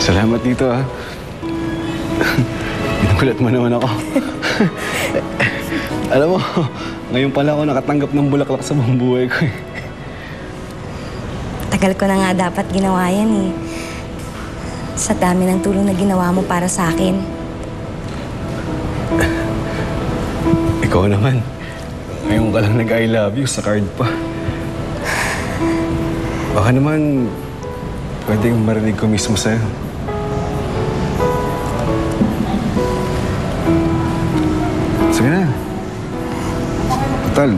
Salamat dito, ha. Pinukulat mo naman ako. Alam mo, ngayon pala ako nakatanggap ng bulaklak sa buong buhay ko, eh. Tagal ko na nga dapat ginawa yan, eh. Sa dami ng tulong na ginawa mo para sa akin. Ikaw naman. Ngayon ka lang nag-I love you sa card pa. Baka naman, pwedeng marinig ko mismo sa'yo. Sige na. Total,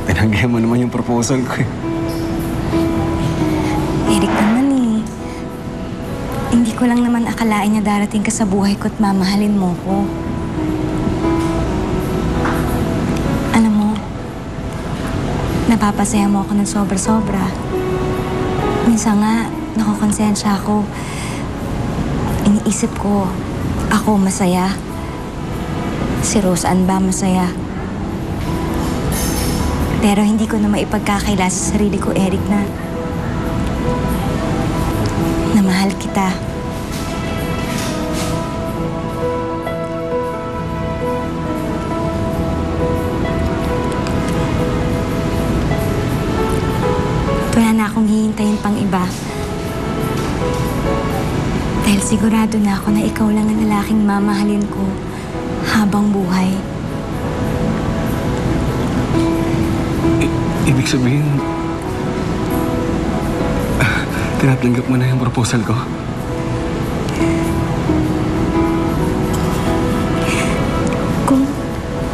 tinanggihan mo naman yung proposal ko, eh. Eric naman, eh. Hindi ko lang naman akalain na darating ka sa buhay ko at mamahalin mo ko. Alam mo, napapasaya mo ako ng sobra-sobra. Minsan nga, nakukonsensya ako. Iniisip ko, ako masaya. Si Roseanne ba masaya? Pero hindi ko na maipagkakaila sa sarili ko, Eric, na mahal kita. Wala na akong hihintayin pang iba. Dahil sigurado na ako na ikaw lang ang lalaking mamahalin ko habang buhay. Ibig sabihin, tinatanggap mo na yung proposal ko?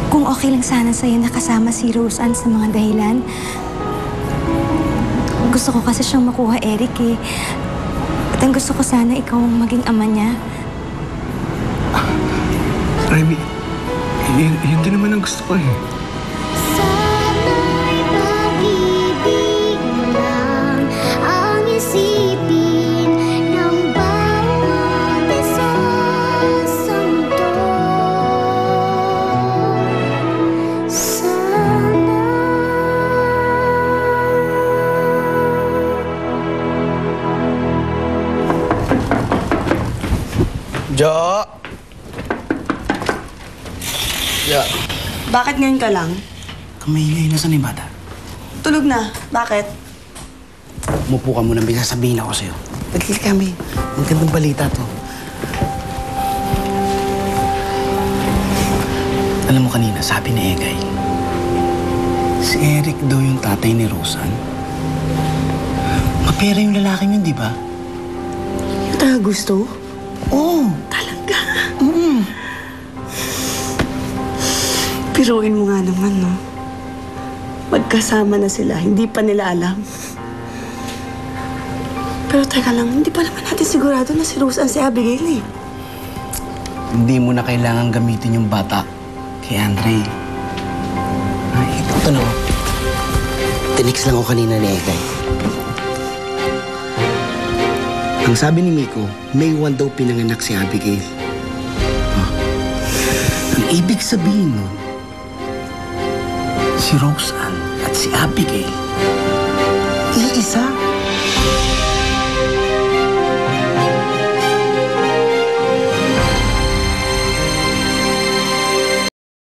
Kung okay lang sana sa'yo nakasama si Roseanne sa mga dahilan. Gusto ko kasi siyang makuha, Eric, eh. At ang gusto ko sana ikaw ang maging ama niya. Remy, yun din naman ang gusto ko, eh. Sana'y pag-ibig lang ang isipin ng bawat isa sa mundo. Sana. Jo! Jo! Bakit ngayon ka lang? Kamay-ingay na sa ni bata. Tulog na. Bakit? Umupo ka muna, may sasabihin ako sa'yo. Dali kami. Magandang balita to. Alam mo kanina, sabi ni Egay, si Eric daw yung tatay ni Roseanne. Mapera yung lalaking yun, di ba? Yung talaga gusto? Oo. Talaga? Piruin mo nga naman, no? Magkasama na sila, hindi pa nila alam. Pero teka lang, hindi pa naman natin sigurado na si Roseanne si Abigail, eh. Hindi mo na kailangan gamitin yung bata kay Andre. Ay, ito na. Tinix lang ako kanina ni Egay. Ang sabi ni Miko, May 1 daw pinanganak si Abigail. Ang ibig sabihin nun, si Roseanne at si Abigail, iisa.